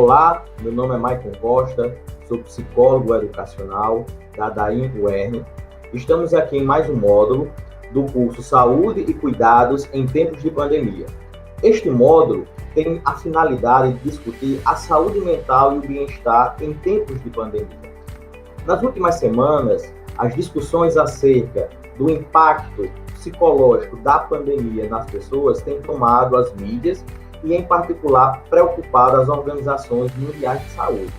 Olá, meu nome é Maicon Costa, sou psicólogo educacional da DAIM UERN. Estamos aqui em mais um módulo do curso Saúde e Cuidados em Tempos de Pandemia. Este módulo tem a finalidade de discutir a saúde mental e o bem-estar em tempos de pandemia. Nas últimas semanas, as discussões acerca do impacto psicológico da pandemia nas pessoas têm tomado as mídias e, em particular, preocupado as organizações mundiais de saúde.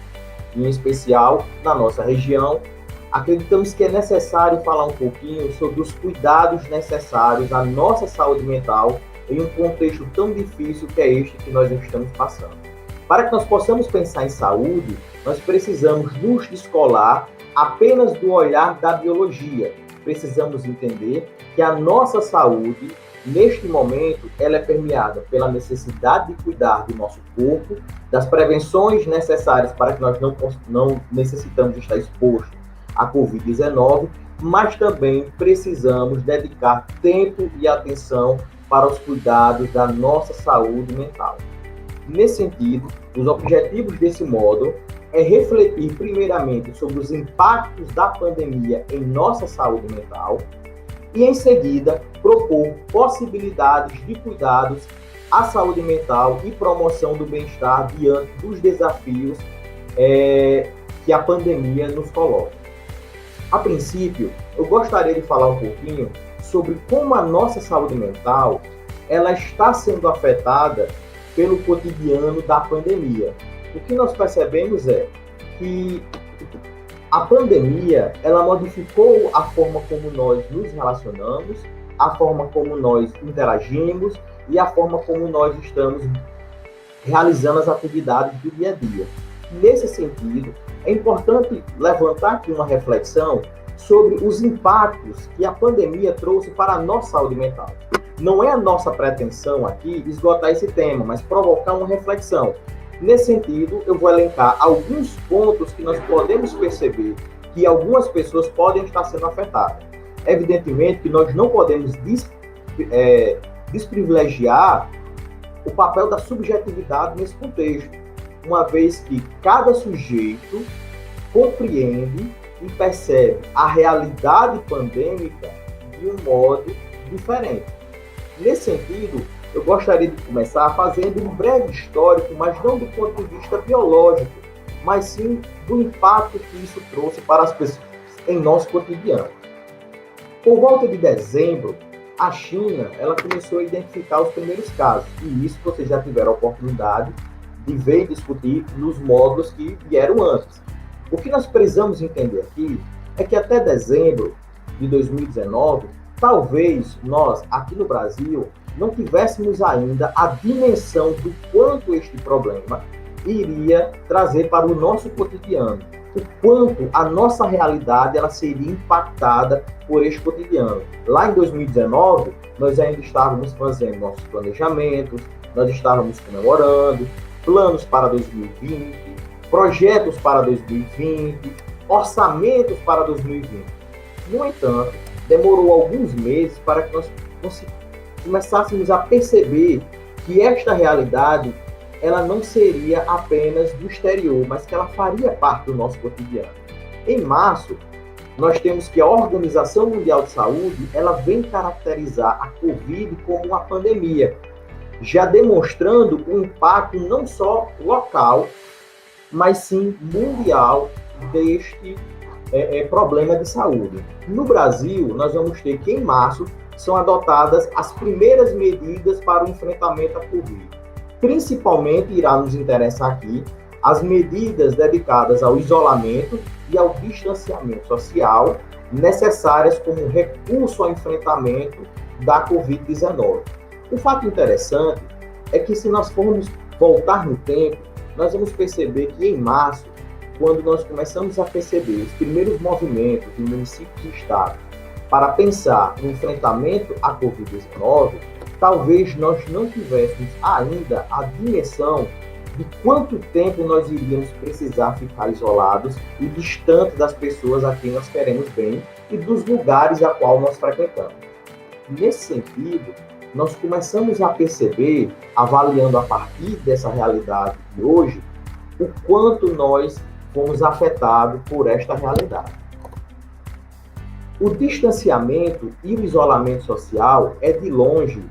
Em especial, na nossa região, acreditamos que é necessário falar um pouquinho sobre os cuidados necessários à nossa saúde mental em um contexto tão difícil que é este que nós estamos passando. Para que nós possamos pensar em saúde, nós precisamos nos descolar apenas do olhar da biologia. Precisamos entender que a nossa saúde, neste momento, ela é permeada pela necessidade de cuidar do nosso corpo, das prevenções necessárias para que nós não necessitamos estar expostos à Covid-19, mas também precisamos dedicar tempo e atenção para os cuidados da nossa saúde mental. Nesse sentido, os objetivos desse módulo é refletir primeiramente sobre os impactos da pandemia em nossa saúde mental e, em seguida, propor possibilidades de cuidados à saúde mental e promoção do bem-estar diante dos desafios que a pandemia nos coloca. A princípio, eu gostaria de falar um pouquinho sobre como a nossa saúde mental ela está sendo afetada pelo cotidiano da pandemia. O que nós percebemos é que a pandemia, ela modificou a forma como nós nos relacionamos, a forma como nós interagimos e a forma como nós estamos realizando as atividades do dia a dia. Nesse sentido, é importante levantar aqui uma reflexão sobre os impactos que a pandemia trouxe para a nossa saúde mental. Não é a nossa pretensão aqui esgotar esse tema, mas provocar uma reflexão. Nesse sentido, eu vou elencar alguns pontos que nós podemos perceber que algumas pessoas podem estar sendo afetadas. Evidentemente que nós não podemos desprivilegiar o papel da subjetividade nesse contexto, uma vez que cada sujeito compreende e percebe a realidade pandêmica de um modo diferente. Nesse sentido, eu gostaria de começar fazendo um breve histórico, mas não do ponto de vista biológico, mas sim do impacto que isso trouxe para as pessoas em nosso cotidiano. Por volta de dezembro, a China ela começou a identificar os primeiros casos, e isso vocês já tiveram a oportunidade de ver e discutir nos módulos que vieram antes. O que nós precisamos entender aqui é que até dezembro de 2019, talvez nós, aqui no Brasil, não tivéssemos ainda a dimensão do quanto este problema iria trazer para o nosso cotidiano, o quanto a nossa realidade ela seria impactada por este cotidiano. Lá em 2019, nós ainda estávamos fazendo nossos planejamentos, nós estávamos comemorando, planos para 2020, projetos para 2020, orçamentos para 2020. No entanto, demorou alguns meses para que nós começássemos a perceber que esta realidade ela não seria apenas do exterior, mas que ela faria parte do nosso cotidiano. Em março, nós temos que a Organização Mundial de Saúde ela vem caracterizar a Covid como uma pandemia, já demonstrando o impacto não só local, mas sim mundial deste problema de saúde. No Brasil, nós vamos ter que em março são adotadas as primeiras medidas para o enfrentamento à Covid. Principalmente irá nos interessar aqui as medidas dedicadas ao isolamento e ao distanciamento social necessárias como recurso ao enfrentamento da Covid-19. O fato interessante é que se nós formos voltar no tempo, nós vamos perceber que em março, quando nós começamos a perceber os primeiros movimentos de municípios e estados para pensar no enfrentamento à Covid-19, talvez nós não tivéssemos ainda a dimensão de quanto tempo nós iríamos precisar ficar isolados e distantes das pessoas a quem nós queremos bem e dos lugares a qual nós frequentamos. Nesse sentido, nós começamos a perceber, avaliando a partir dessa realidade de hoje, o quanto nós fomos afetados por esta realidade. O distanciamento e o isolamento social é, de longe,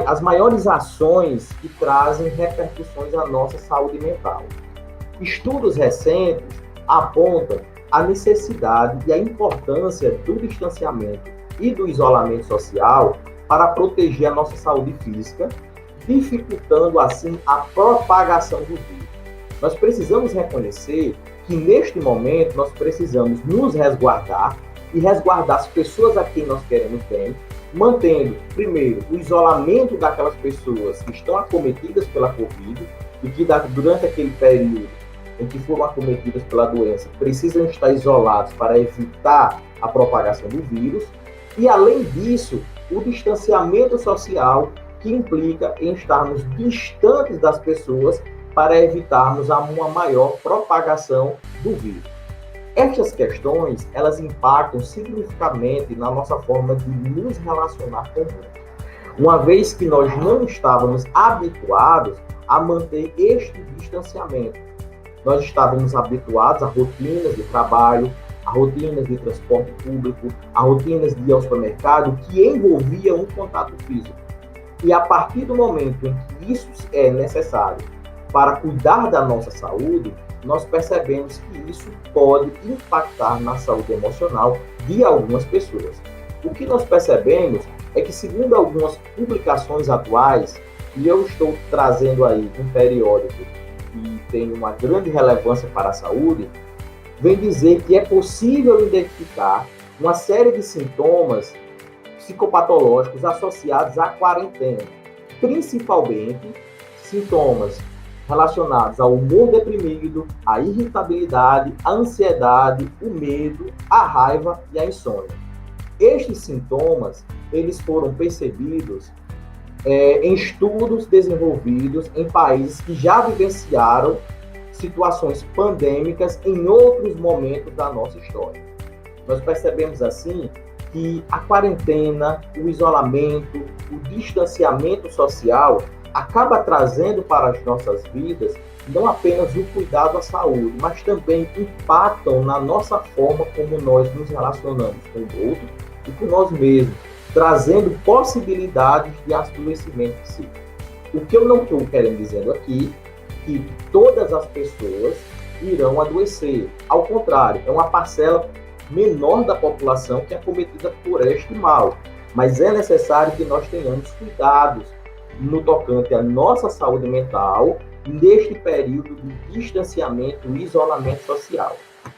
as maiores ações que trazem repercussões à nossa saúde mental. Estudos recentes apontam a necessidade e a importância do distanciamento e do isolamento social para proteger a nossa saúde física, dificultando assim a propagação do vírus. Nós precisamos reconhecer que neste momento nós precisamos nos resguardar e resguardar as pessoas a quem nós queremos bem, mantendo, primeiro, o isolamento daquelas pessoas que estão acometidas pela Covid e que durante aquele período em que foram acometidas pela doença precisam estar isolados para evitar a propagação do vírus. E, além disso, o distanciamento social, que implica em estarmos distantes das pessoas para evitarmos uma maior propagação do vírus. Estas questões, elas impactam significativamente na nossa forma de nos relacionar com o mundo, uma vez que nós não estávamos habituados a manter este distanciamento. Nós estávamos habituados a rotinas de trabalho, a rotinas de transporte público, a rotinas de ir ao supermercado, que envolviam um contato físico. E a partir do momento em que isso é necessário para cuidar da nossa saúde, nós percebemos que isso pode impactar na saúde emocional de algumas pessoas. O que nós percebemos é que, segundo algumas publicações atuais, e eu estou trazendo aí um periódico que tem uma grande relevância para a saúde, vem dizer que é possível identificar uma série de sintomas psicopatológicos associados à quarentena, principalmente sintomas relacionados ao humor deprimido, à irritabilidade, à ansiedade, o medo, a raiva e a insônia. Estes sintomas, eles foram percebidos em estudos desenvolvidos em países que já vivenciaram situações pandêmicas em outros momentos da nossa história. Nós percebemos assim que a quarentena, o isolamento, o distanciamento social acaba trazendo para as nossas vidas não apenas o cuidado à saúde, mas também impactam na nossa forma como nós nos relacionamos com o outro e com nós mesmos, trazendo possibilidades de adoecimento psíquico. O que eu não estou querendo dizer aqui é que todas as pessoas irão adoecer. Ao contrário, é uma parcela menor da população que é acometida por este mal. Mas é necessário que nós tenhamos cuidados no tocante à nossa saúde mental neste período de distanciamento e isolamento social.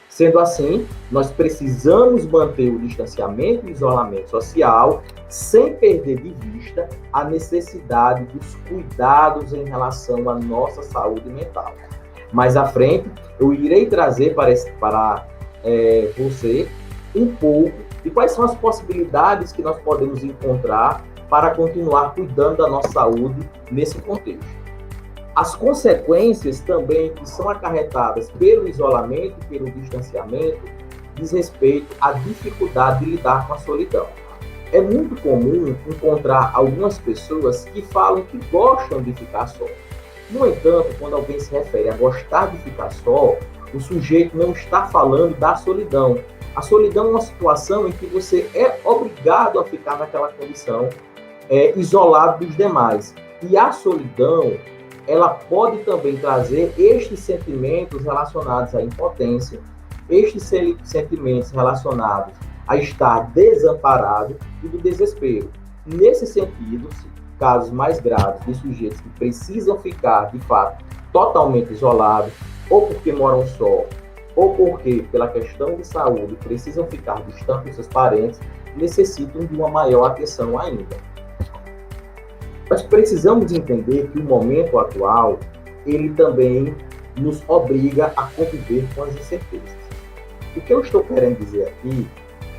Sendo assim, nós precisamos manter o distanciamento e isolamento social sem perder de vista a necessidade dos cuidados em relação à nossa saúde mental. Mais à frente, eu irei trazer para você um pouco de quais são as possibilidades que nós podemos encontrar para continuar cuidando da nossa saúde nesse contexto. As consequências também que são acarretadas pelo isolamento e pelo distanciamento diz respeito à dificuldade de lidar com a solidão. É muito comum encontrar algumas pessoas que falam que gostam de ficar só. No entanto, quando alguém se refere a gostar de ficar só, o sujeito não está falando da solidão. A solidão é uma situação em que você é obrigado a ficar naquela condição isolado dos demais. E a solidão, ela pode também trazer estes sentimentos relacionados à impotência, estes sentimentos relacionados a estar desamparado e do desespero. Nesse sentido, casos mais graves de sujeitos que precisam ficar, de fato, totalmente isolados, ou porque moram só, ou porque, pela questão de saúde, precisam ficar distantes dos seus parentes, necessitam de uma maior atenção ainda. Nós precisamos entender que o momento atual, ele também nos obriga a conviver com as incertezas. O que eu estou querendo dizer aqui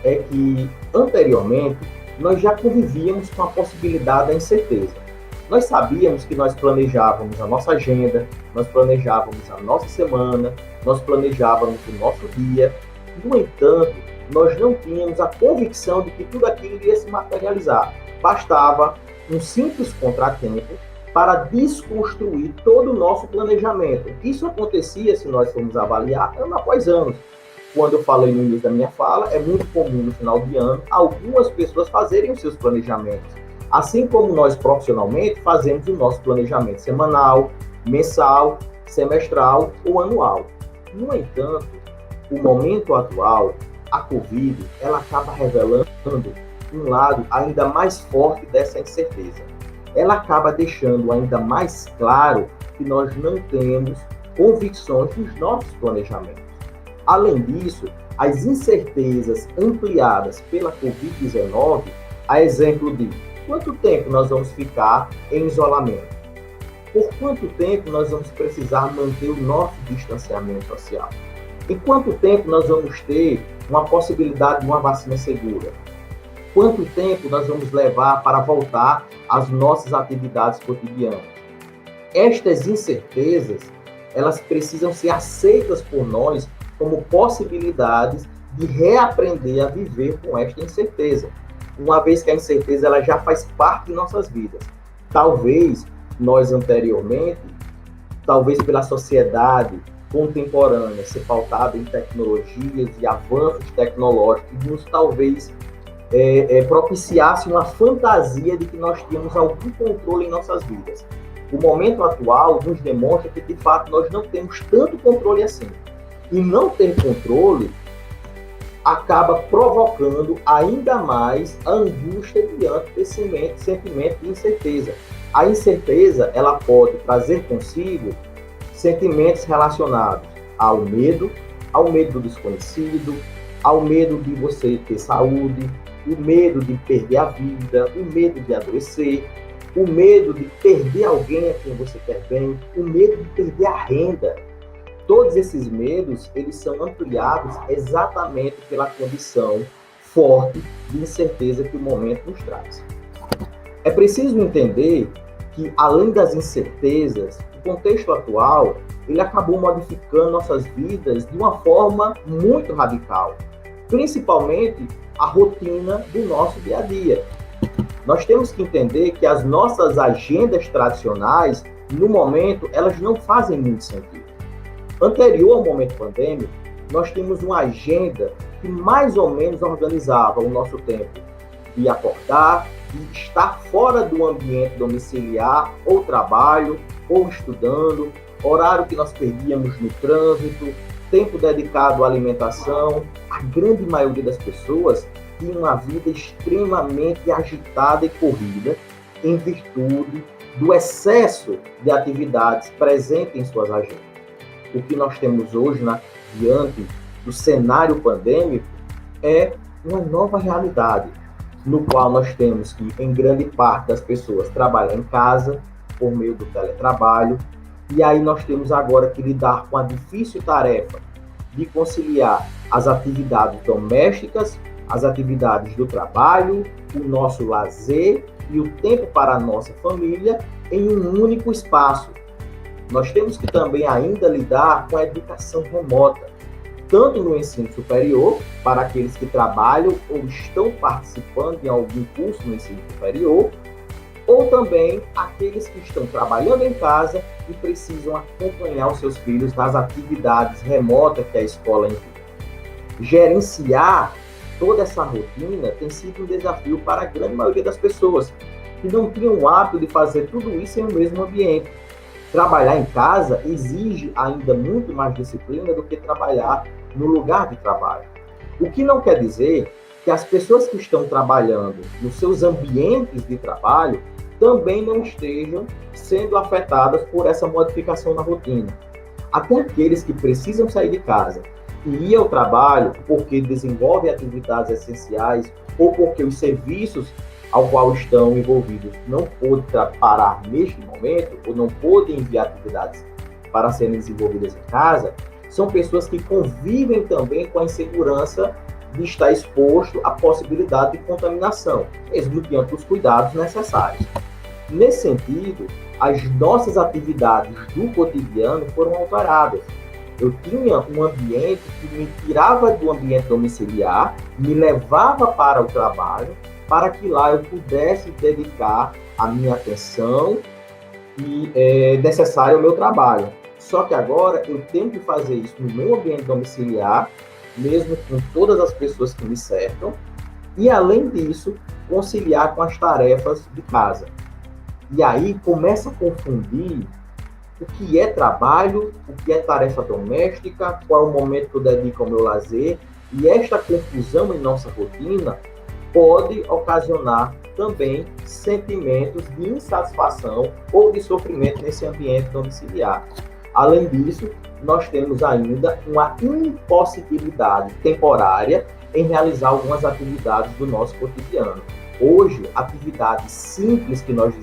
é que, anteriormente, nós já convivíamos com a possibilidade da incerteza. Nós sabíamos que nós planejávamos a nossa agenda, nós planejávamos a nossa semana, nós planejávamos o nosso dia. No entanto, nós não tínhamos a convicção de que tudo aquilo iria se materializar. Bastava um simples contratempo para desconstruir todo o nosso planejamento. Isso acontecia, se nós formos avaliar, ano após ano. Quando eu falei no início da minha fala, é muito comum no final de ano algumas pessoas fazerem os seus planejamentos. Assim como nós profissionalmente fazemos o nosso planejamento semanal, mensal, semestral ou anual. No entanto, o momento atual, a Covid, ela acaba revelando um lado ainda mais forte dessa incerteza. Ela acaba deixando ainda mais claro que nós não temos convicções dos nossos planejamentos. Além disso, as incertezas ampliadas pela Covid-19, a exemplo de quanto tempo nós vamos ficar em isolamento, por quanto tempo nós vamos precisar manter o nosso distanciamento social, em quanto tempo nós vamos ter uma possibilidade de uma vacina segura, quanto tempo nós vamos levar para voltar às nossas atividades cotidianas. Estas incertezas, elas precisam ser aceitas por nós como possibilidades de reaprender a viver com esta incerteza, uma vez que a incerteza ela já faz parte de nossas vidas. Talvez nós anteriormente, talvez pela sociedade contemporânea ser pautada em tecnologias e avanços tecnológicos, nos talvez propiciasse uma fantasia de que nós tínhamos algum controle em nossas vidas. O momento atual nos demonstra que, de fato, nós não temos tanto controle assim. E não ter controle acaba provocando ainda mais a angústia diante desse sentimento de incerteza. A incerteza, ela pode trazer consigo sentimentos relacionados ao medo do desconhecido, ao medo de você ter saúde, o medo de perder a vida, o medo de adoecer, o medo de perder alguém a quem você quer bem, o medo de perder a renda. Todos esses medos, eles são ampliados exatamente pela condição forte de incerteza que o momento nos traz. É preciso entender que, além das incertezas, o contexto atual, ele acabou modificando nossas vidas de uma forma muito radical, principalmente a rotina do nosso dia a dia. Nós temos que entender que as nossas agendas tradicionais, no momento, elas não fazem muito sentido. Anterior ao momento pandêmico, nós tínhamos uma agenda que mais ou menos organizava o nosso tempo de acordar, de estar fora do ambiente domiciliar, ou trabalho, ou estudando, horário que nós perdíamos no trânsito, tempo dedicado à alimentação. A grande maioria das pessoas tinha uma vida extremamente agitada e corrida em virtude do excesso de atividades presentes em suas agendas. O que nós temos hoje, diante do cenário pandêmico, é uma nova realidade, no qual nós temos que, em grande parte das pessoas, trabalhar em casa, por meio do teletrabalho, e aí nós temos agora que lidar com a difícil tarefa de conciliar as atividades domésticas, as atividades do trabalho, o nosso lazer e o tempo para a nossa família em um único espaço. Nós temos que também ainda lidar com a educação remota, tanto no ensino superior, para aqueles que trabalham ou estão participando de algum curso no ensino superior, ou também aqueles que estão trabalhando em casa e precisam acompanhar os seus filhos nas atividades remotas que a escola envia. Gerenciar toda essa rotina tem sido um desafio para a grande maioria das pessoas, que não tinham o hábito de fazer tudo isso em um mesmo ambiente. Trabalhar em casa exige ainda muito mais disciplina do que trabalhar no lugar de trabalho. O que não quer dizer que as pessoas que estão trabalhando nos seus ambientes de trabalho também não estejam sendo afetadas por essa modificação na rotina. Até aqueles que precisam sair de casa e ir ao trabalho porque desenvolvem atividades essenciais ou porque os serviços ao qual estão envolvidos não pôde parar neste momento, ou não pôde enviar atividades para serem desenvolvidas em casa, são pessoas que convivem também com a insegurança de estar exposto à possibilidade de contaminação, mesmo diante dos cuidados necessários. Nesse sentido, as nossas atividades do cotidiano foram alteradas. Eu tinha um ambiente que me tirava do ambiente domiciliar, me levava para o trabalho, para que lá eu pudesse dedicar a minha atenção que é necessário ao meu trabalho. Só que agora eu tenho que fazer isso no meu ambiente domiciliar, mesmo com todas as pessoas que me cercam, e além disso, conciliar com as tarefas de casa. E aí começa a confundir o que é trabalho, o que é tarefa doméstica, qual é o momento que eu dedico ao meu lazer, e esta confusão em nossa rotina pode ocasionar também sentimentos de insatisfação ou de sofrimento nesse ambiente domiciliar. Além disso, nós temos ainda uma impossibilidade temporária em realizar algumas atividades do nosso cotidiano. Hoje, atividades simples que nós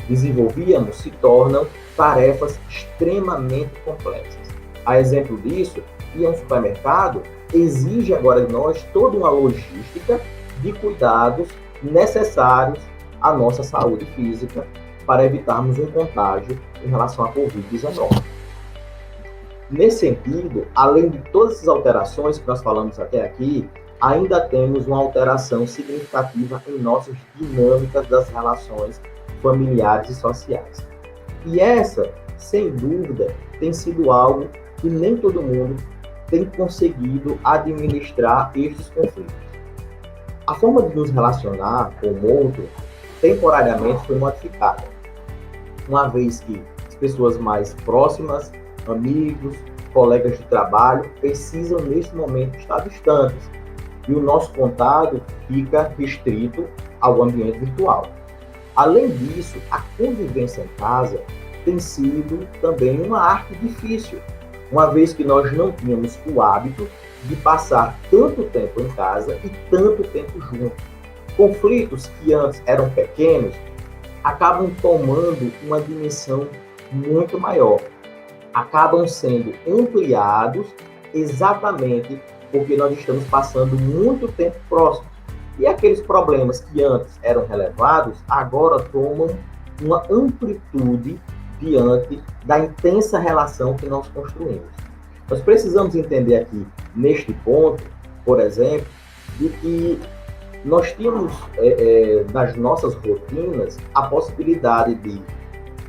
desenvolvíamos se tornam tarefas extremamente complexas. A exemplo disso, ir a um supermercado exige agora de nós toda uma logística de cuidados necessários à nossa saúde física para evitarmos um contágio em relação à Covid-19. Nesse sentido, além de todas essas alterações que nós falamos até aqui, ainda temos uma alteração significativa em nossas dinâmicas das relações familiares e sociais. E essa, sem dúvida, tem sido algo que nem todo mundo tem conseguido administrar estes conflitos. A forma de nos relacionar com o outro temporariamente foi modificada, uma vez que as pessoas mais próximas, amigos, colegas de trabalho, precisam nesse momento estar distantes e o nosso contato fica restrito ao ambiente virtual. Além disso, a convivência em casa tem sido também uma arte difícil, uma vez que nós não tínhamos o hábito de passar tanto tempo em casa e tanto tempo juntos. Conflitos que antes eram pequenos acabam tomando uma dimensão muito maior, acabam sendo ampliados exatamente porque nós estamos passando muito tempo próximos. E aqueles problemas que antes eram relevados, agora tomam uma amplitude diante da intensa relação que nós construímos. Nós precisamos entender aqui, neste ponto, por exemplo, de que nós tínhamos nas nossas rotinas a possibilidade de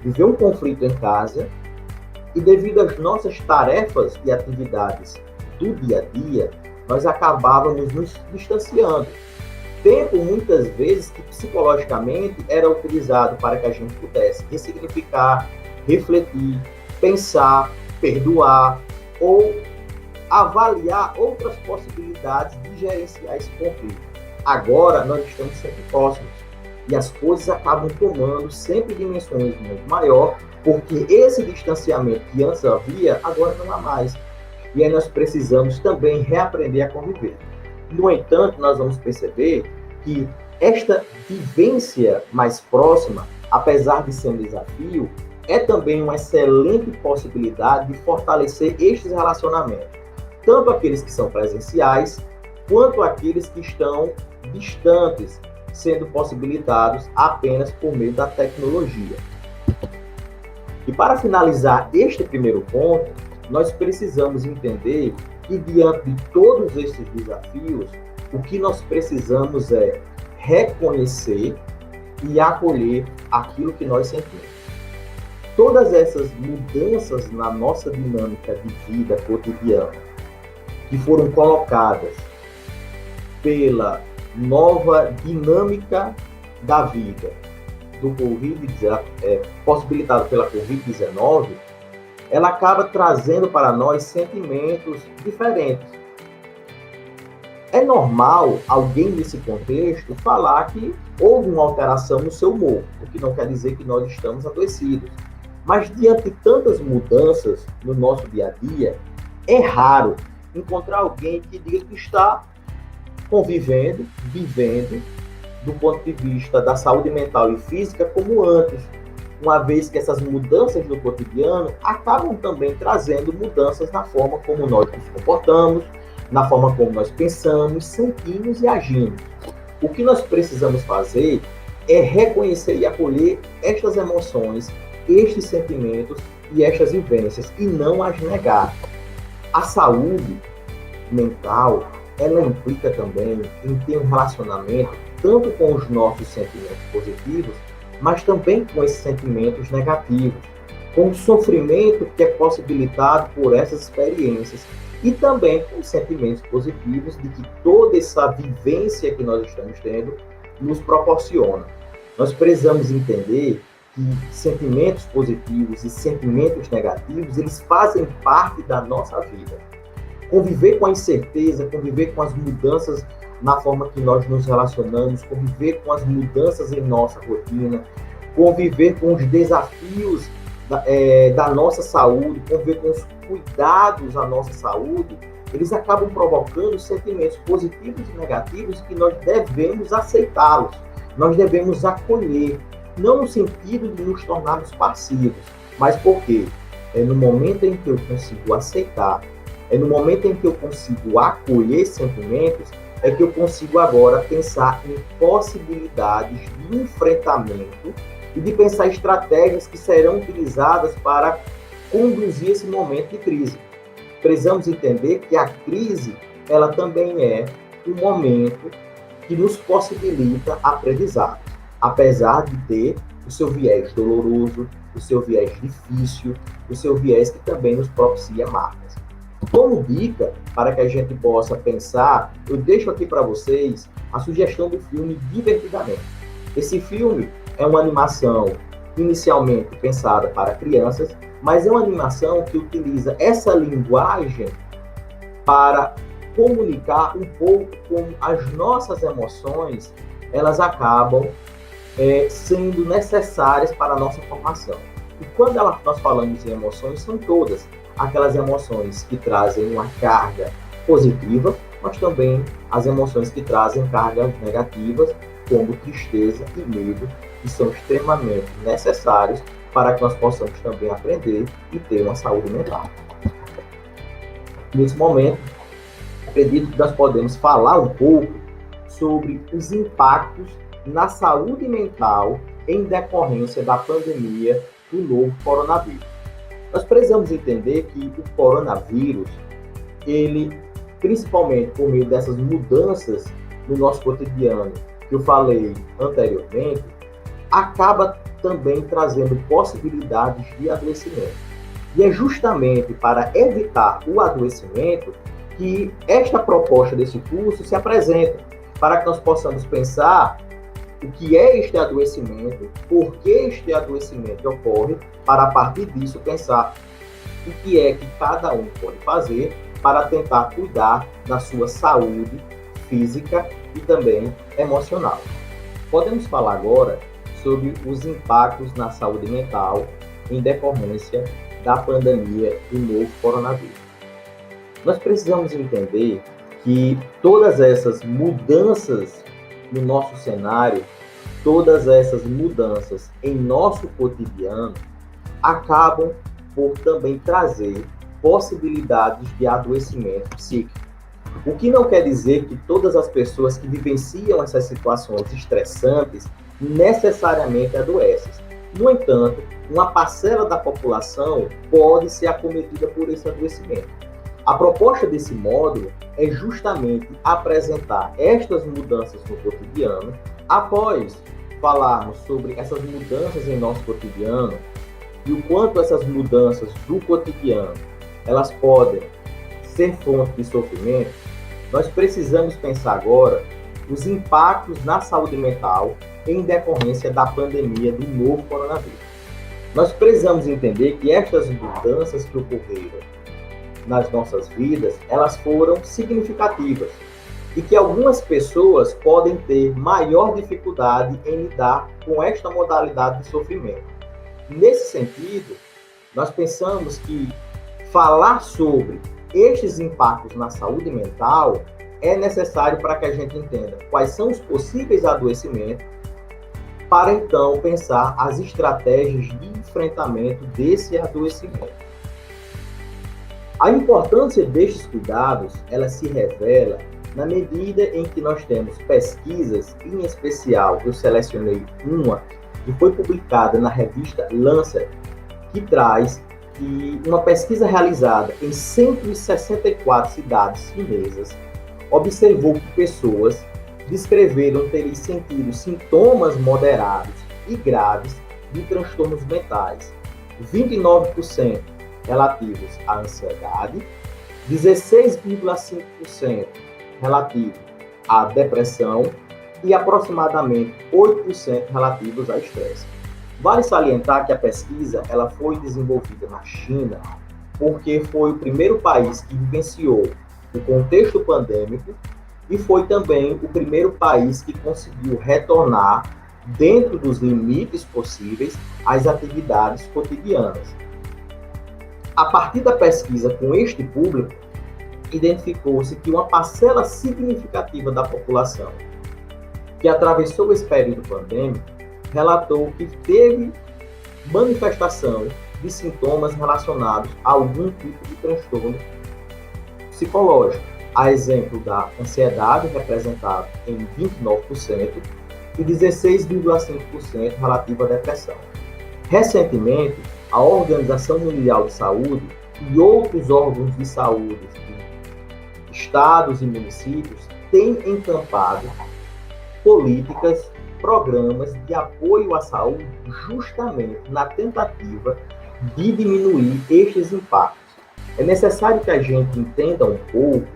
viver um conflito em casa e devido às nossas tarefas e atividades do dia a dia, nós acabávamos nos distanciando. Tempo, muitas vezes, que psicologicamente era utilizado para que a gente pudesse ressignificar, refletir, pensar, perdoar ou avaliar outras possibilidades de gerenciar esse conflito. Agora, nós estamos sempre próximos e as coisas acabam tomando sempre dimensões muito maior, porque esse distanciamento que antes havia, agora não há mais. E aí nós precisamos também reaprender a conviver. No entanto, nós vamos perceber que esta vivência mais próxima, apesar de ser um desafio, é também uma excelente possibilidade de fortalecer estes relacionamentos, tanto aqueles que são presenciais, quanto aqueles que estão distantes, sendo possibilitados apenas por meio da tecnologia. E para finalizar este primeiro ponto, nós precisamos entender que diante de todos esses desafios, o que nós precisamos é reconhecer e acolher aquilo que nós sentimos. Todas essas mudanças na nossa dinâmica de vida cotidiana, que foram colocadas pela nova dinâmica da vida, do possibilitada pela Covid-19, ela acaba trazendo para nós sentimentos diferentes. É normal alguém nesse contexto falar que houve uma alteração no seu humor, o que não quer dizer que nós estamos adoecidos. Mas diante de tantas mudanças no nosso dia a dia, é raro encontrar alguém que diga que está convivendo, vivendo, do ponto de vista da saúde mental e física como antes, uma vez que essas mudanças no cotidiano acabam também trazendo mudanças na forma como nós nos comportamos, na forma como nós pensamos, sentimos e agimos. O que nós precisamos fazer é reconhecer e acolher estas emoções, estes sentimentos e estas vivências, e não as negar. A saúde mental, ela implica também em ter um relacionamento tanto com os nossos sentimentos positivos, mas também com esses sentimentos negativos, com o sofrimento que é possibilitado por essas experiências e também com os sentimentos positivos de que toda essa vivência que nós estamos tendo nos proporciona. Nós precisamos entender que sentimentos positivos e sentimentos negativos, eles fazem parte da nossa vida. Conviver com a incerteza, conviver com as mudanças na forma que nós nos relacionamos, conviver com as mudanças em nossa rotina, conviver com os desafios da nossa saúde, conviver com os cuidados à nossa saúde, eles acabam provocando sentimentos positivos e negativos que nós devemos aceitá-los, nós devemos acolher, não no sentido de nos tornarmos passivos, mas porque é no momento em que eu consigo aceitar, é no momento em que eu consigo acolher sentimentos, é que eu consigo agora pensar em possibilidades de enfrentamento e de pensar estratégias que serão utilizadas para conduzir esse momento de crise. Precisamos entender que a crise, ela também é um momento que nos possibilita aprendizado, apesar de ter o seu viés doloroso, o seu viés difícil, o seu viés que também nos propicia marcas. Como dica, para que a gente possa pensar, eu deixo aqui para vocês a sugestão do filme Divertidamente. Esse filme é uma animação inicialmente pensada para crianças, mas é uma animação que utiliza essa linguagem para comunicar um pouco como as nossas emoções, elas acabam sendo necessárias para a nossa formação. E quando nós falamos em emoções, são todas aquelas emoções que trazem uma carga positiva, mas também as emoções que trazem cargas negativas, como tristeza e medo, que são extremamente necessários para que nós possamos também aprender e ter uma saúde mental. Nesse momento, acredito que nós podemos falar um pouco sobre os impactos na saúde mental em decorrência da pandemia do novo coronavírus. Nós precisamos entender que o coronavírus, ele, principalmente por meio dessas mudanças no nosso cotidiano, que eu falei anteriormente, acaba também trazendo possibilidades de adoecimento. E é justamente para evitar o adoecimento que esta proposta desse curso se apresenta, para que nós possamos pensar o que é este adoecimento, por que este adoecimento ocorre, para a partir disso pensar o que é que cada um pode fazer para tentar cuidar da sua saúde física e também emocional. Podemos falar agora sobre os impactos na saúde mental em decorrência da pandemia do novo coronavírus. Nós precisamos entender que todas essas mudanças no nosso cenário, todas essas mudanças em nosso cotidiano, acabam por também trazer possibilidades de adoecimento psíquico. O que não quer dizer que todas as pessoas que vivenciam essas situações estressantes necessariamente adoecem. No entanto, uma parcela da população pode ser acometida por esse adoecimento. A proposta desse módulo é justamente apresentar estas mudanças no cotidiano. Após falarmos sobre essas mudanças em nosso cotidiano e o quanto essas mudanças do cotidiano elas podem ser fonte de sofrimento, nós precisamos pensar agora os impactos na saúde mental em decorrência da pandemia do novo coronavírus. Nós precisamos entender que estas mudanças que ocorreram nas nossas vidas, elas foram significativas e que algumas pessoas podem ter maior dificuldade em lidar com esta modalidade de sofrimento. Nesse sentido, nós pensamos que falar sobre estes impactos na saúde mental é necessário para que a gente entenda quais são os possíveis adoecimentos, para então pensar as estratégias de enfrentamento desse adoecimento. A importância destes cuidados, ela se revela na medida em que nós temos pesquisas, em especial, eu selecionei uma que foi publicada na revista Lancet, que traz que uma pesquisa realizada em 164 cidades chinesas observou que pessoas descreveram terem sentido sintomas moderados e graves de transtornos mentais, 29% relativos à ansiedade, 16,5% relativo à depressão e aproximadamente 8% relativos ao estresse. Vale salientar que a pesquisa ela foi desenvolvida na China porque foi o primeiro país que vivenciou o contexto pandêmico e foi também o primeiro país que conseguiu retornar, dentro dos limites possíveis, às atividades cotidianas. A partir da pesquisa com este público, identificou-se que uma parcela significativa da população que atravessou esse período pandêmico relatou que teve manifestação de sintomas relacionados a algum tipo de transtorno psicológico. A exemplo da ansiedade, representada em 29%, e 16,5% relativo à depressão. Recentemente, a Organização Mundial de Saúde e outros órgãos de saúde de estados e municípios têm encampado políticas, programas de apoio à saúde justamente na tentativa de diminuir estes impactos. É necessário que a gente entenda um pouco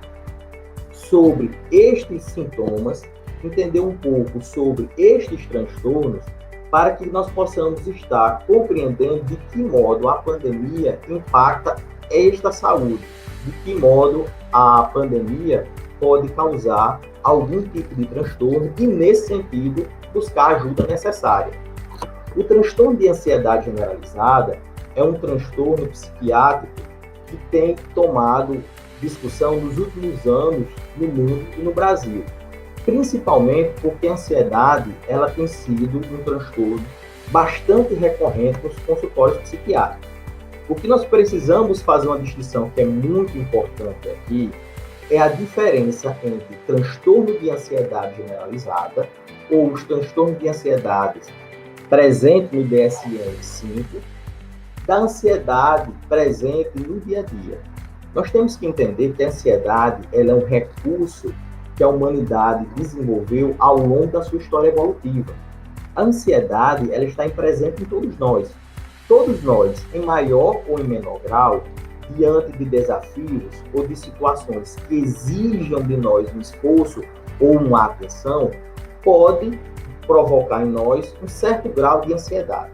sobre estes sintomas, entender um pouco sobre estes transtornos, para que nós possamos estar compreendendo de que modo a pandemia impacta esta saúde, de que modo a pandemia pode causar algum tipo de transtorno e, nesse sentido, buscar a ajuda necessária. O transtorno de ansiedade generalizada é um transtorno psiquiátrico que tem tomado discussão nos últimos anos no mundo e no Brasil, principalmente porque a ansiedade ela tem sido um transtorno bastante recorrente nos consultórios psiquiátricos. O que nós precisamos fazer uma distinção que é muito importante aqui é a diferença entre transtorno de ansiedade generalizada ou os transtornos de ansiedade presentes no DSM-5 da ansiedade presente no dia a dia. Nós temos que entender que a ansiedade ela é um recurso que a humanidade desenvolveu ao longo da sua história evolutiva. A ansiedade ela está presente em todos nós. Todos nós, em maior ou em menor grau, diante de desafios ou de situações que exijam de nós um esforço ou uma atenção, pode provocar em nós um certo grau de ansiedade.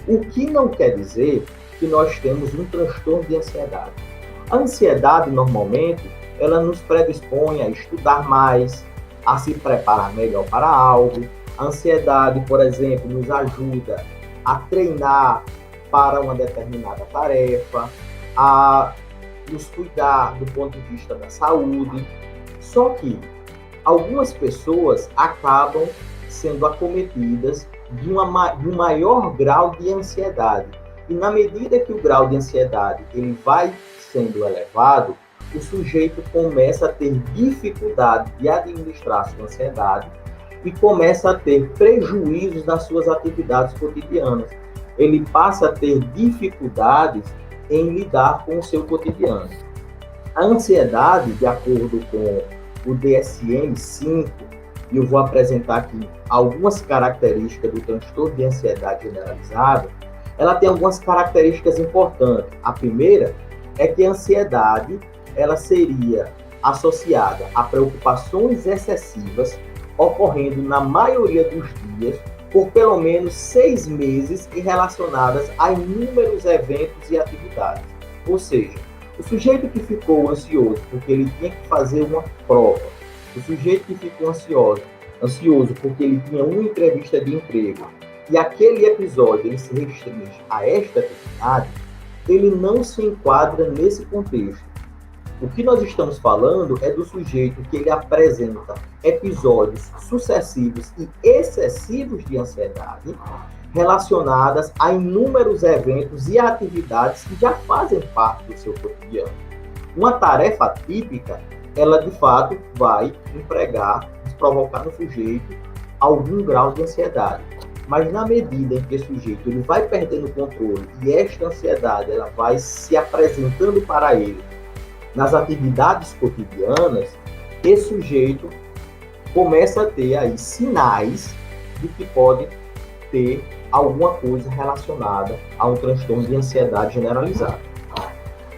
O que não quer dizer que nós temos um transtorno de ansiedade. A ansiedade, normalmente, ela nos predispõe a estudar mais, a se preparar melhor para algo. A ansiedade, por exemplo, nos ajuda a treinar para uma determinada tarefa, a nos cuidar do ponto de vista da saúde. Só que algumas pessoas acabam sendo acometidas de um maior grau de ansiedade. E na medida que o grau de ansiedade ele vai sendo elevado, o sujeito começa a ter dificuldade de administrar sua ansiedade e começa a ter prejuízos nas suas atividades cotidianas. Ele passa a ter dificuldades em lidar com o seu cotidiano. A ansiedade, de acordo com o DSM-5, e eu vou apresentar aqui algumas características do transtorno de ansiedade generalizada, ela tem algumas características importantes. A primeira é que a ansiedade ela seria associada a preocupações excessivas ocorrendo na maioria dos dias por pelo menos 6 meses e relacionadas a inúmeros eventos e atividades. Ou seja, o sujeito que ficou ansioso porque ele tinha que fazer uma prova, o sujeito que ficou ansioso porque ele tinha uma entrevista de emprego e aquele episódio ele se restringe a esta atividade, ele não se enquadra nesse contexto. O que nós estamos falando é do sujeito que ele apresenta episódios sucessivos e excessivos de ansiedade relacionadas a inúmeros eventos e atividades que já fazem parte do seu cotidiano. Uma tarefa típica, ela de fato vai provocar no sujeito algum grau de ansiedade. Mas na medida em que o sujeito ele vai perdendo o controle e esta ansiedade ela vai se apresentando para ele nas atividades cotidianas, esse sujeito começa a ter aí sinais de que pode ter alguma coisa relacionada a um transtorno de ansiedade generalizada.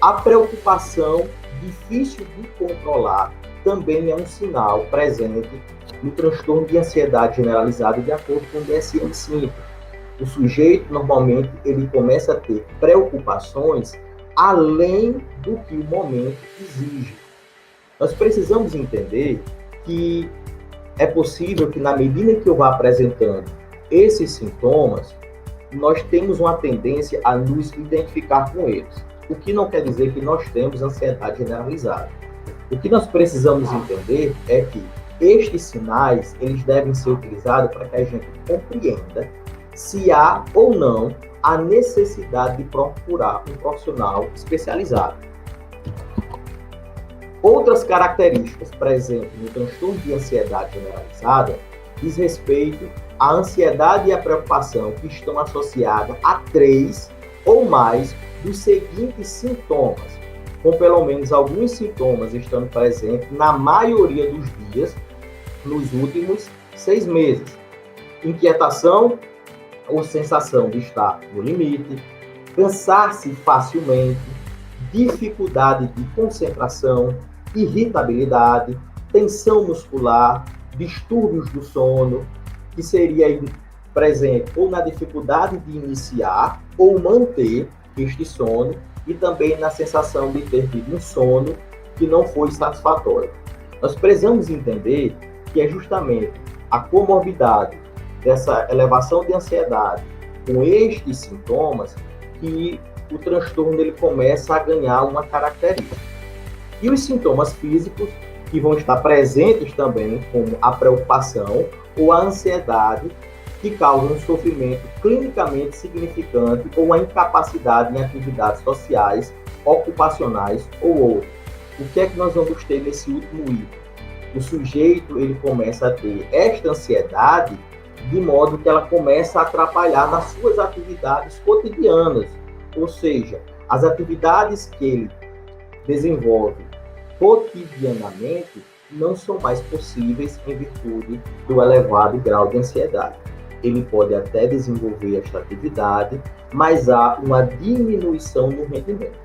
A preocupação difícil de controlar também é um sinal presente no transtorno de ansiedade generalizada, de acordo com o DSM-5. O sujeito, normalmente, ele começa a ter preocupações além do que o momento exige. Nós precisamos entender que é possível que, na medida que eu vá apresentando esses sintomas, nós temos uma tendência a nos identificar com eles. O que não quer dizer que nós temos ansiedade generalizada. O que nós precisamos entender é que estes sinais, eles devem ser utilizados para que a gente compreenda se há ou não a necessidade de procurar um profissional especializado. Outras características presentes no transtorno de ansiedade generalizada diz respeito à ansiedade e à preocupação que estão associadas a 3 ou mais dos seguintes sintomas, com pelo menos alguns sintomas estando presentes na maioria dos dias nos últimos 6 meses. Inquietação ou sensação de estar no limite, cansar-se facilmente, dificuldade de concentração, irritabilidade, tensão muscular, distúrbios do sono, que seria presente ou na dificuldade de iniciar ou manter este sono, e também na sensação de ter tido um sono que não foi satisfatório. Nós precisamos entender que é justamente a comorbidade dessa elevação de ansiedade com estes sintomas que o transtorno ele começa a ganhar uma característica. E os sintomas físicos que vão estar presentes também, como a preocupação ou a ansiedade, que causam um sofrimento clinicamente significante ou a incapacidade em atividades sociais, ocupacionais ou outras. O que é que nós vamos ter nesse último item? O sujeito ele começa a ter esta ansiedade de modo que ela começa a atrapalhar nas suas atividades cotidianas, ou seja, as atividades que ele desenvolve cotidianamente não são mais possíveis em virtude do elevado grau de ansiedade. Ele pode até desenvolver esta atividade, mas há uma diminuição no rendimento.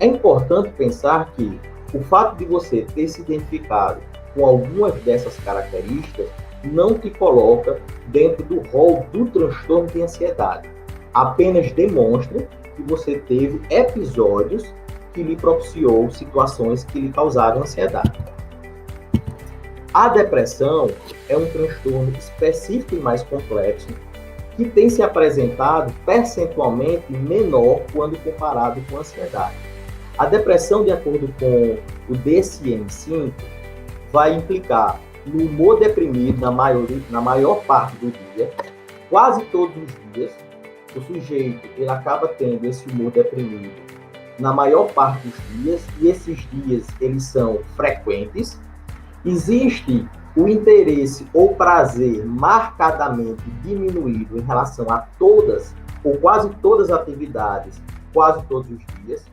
É importante pensar que o fato de você ter se identificado com algumas dessas características não te coloca dentro do rol do transtorno de ansiedade. Apenas demonstra que você teve episódios que lhe propiciou situações que lhe causaram ansiedade. A depressão é um transtorno específico e mais complexo que tem se apresentado percentualmente menor quando comparado com a ansiedade. A depressão, de acordo com o DSM-5, vai implicar no humor deprimido na maior parte do dia, quase todos os dias. O sujeito ele acaba tendo esse humor deprimido na maior parte dos dias, e esses dias eles são frequentes. Existe o interesse ou prazer marcadamente diminuído em relação a todas ou quase todas as atividades, quase todos os dias,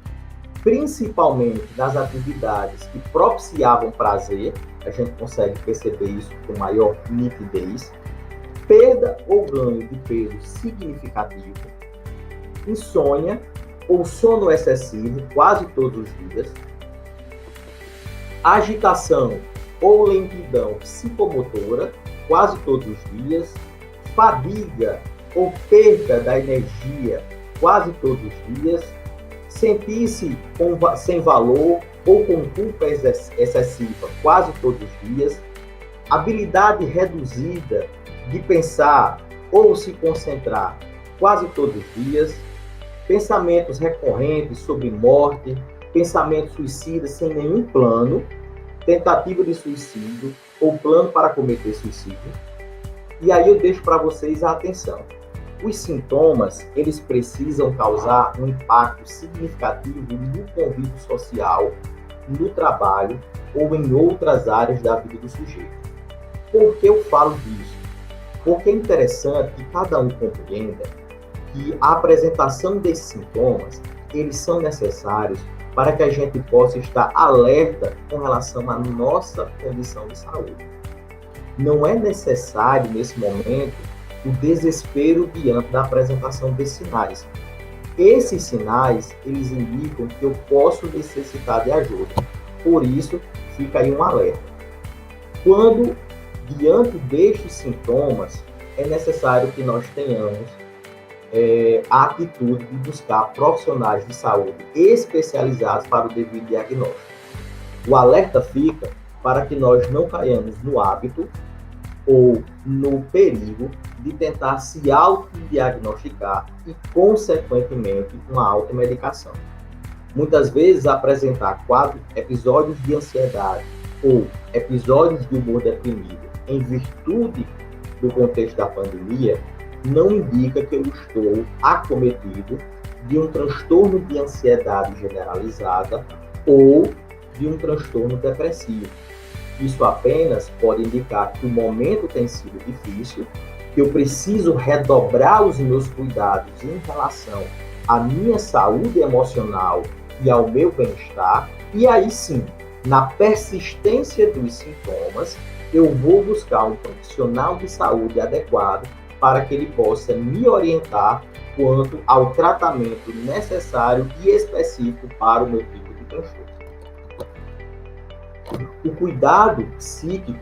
principalmente nas atividades que propiciavam prazer. A gente consegue perceber isso com maior nitidez. Perda ou ganho de peso significativo, insônia ou sono excessivo quase todos os dias, agitação ou lentidão psicomotora quase todos os dias, fadiga ou perda da energia quase todos os dias, sentir-se sem valor ou com culpa excessiva quase todos os dias, habilidade reduzida de pensar ou se concentrar quase todos os dias, pensamentos recorrentes sobre morte, pensamentos suicidas sem nenhum plano, tentativa de suicídio ou plano para cometer suicídio. E aí eu deixo para vocês a atenção. Os sintomas, eles precisam causar um impacto significativo no convívio social, no trabalho ou em outras áreas da vida do sujeito. Por que eu falo disso? Porque é interessante que cada um compreenda que a apresentação desses sintomas, eles são necessários para que a gente possa estar alerta com relação à nossa condição de saúde. Não é necessário, nesse momento, o desespero diante da apresentação desses sinais. Esses sinais, eles indicam que eu posso necessitar de ajuda. Por isso, fica aí um alerta. Quando, diante destes sintomas, é necessário que nós tenhamos a atitude de buscar profissionais de saúde especializados para o devido diagnóstico. O alerta fica para que nós não caiamos no hábito ou no perigo de tentar se autodiagnosticar e, consequentemente, uma automedicação. Muitas vezes, apresentar episódios de ansiedade ou episódios de humor deprimido em virtude do contexto da pandemia não indica que eu estou acometido de um transtorno de ansiedade generalizada ou de um transtorno depressivo. Isso apenas pode indicar que o momento tem sido difícil, que eu preciso redobrar os meus cuidados em relação à minha saúde emocional e ao meu bem-estar, e aí sim, na persistência dos sintomas, eu vou buscar um profissional de saúde adequado para que ele possa me orientar quanto ao tratamento necessário e específico para o meu tipo de transtorno. O cuidado psíquico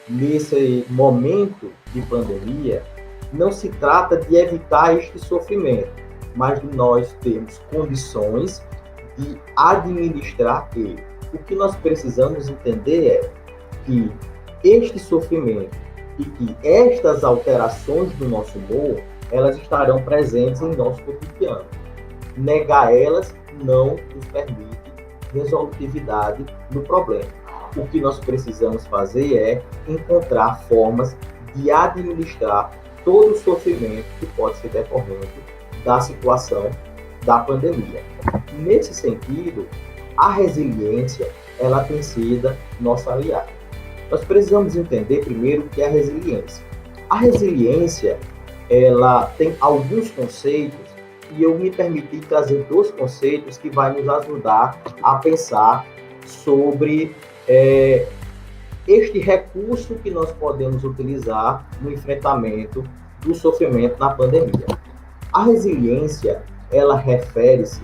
nesse momento de pandemia não se trata de evitar este sofrimento, mas de nós termos condições de administrar ele. O que nós precisamos entender é que este sofrimento e que estas alterações do nosso humor, elas estarão presentes em nosso cotidiano. Negar elas não nos permite resolutividade no problema. O que nós precisamos fazer é encontrar formas de administrar todo o sofrimento que pode ser decorrente da situação da pandemia. Nesse sentido, a resiliência, ela tem sido nossa aliada. Nós precisamos entender primeiro o que é a resiliência. A resiliência, ela tem alguns conceitos e eu me permiti trazer 2 conceitos que vai nos ajudar a pensar sobre este recurso que nós podemos utilizar no enfrentamento do sofrimento na pandemia. A resiliência, ela refere-se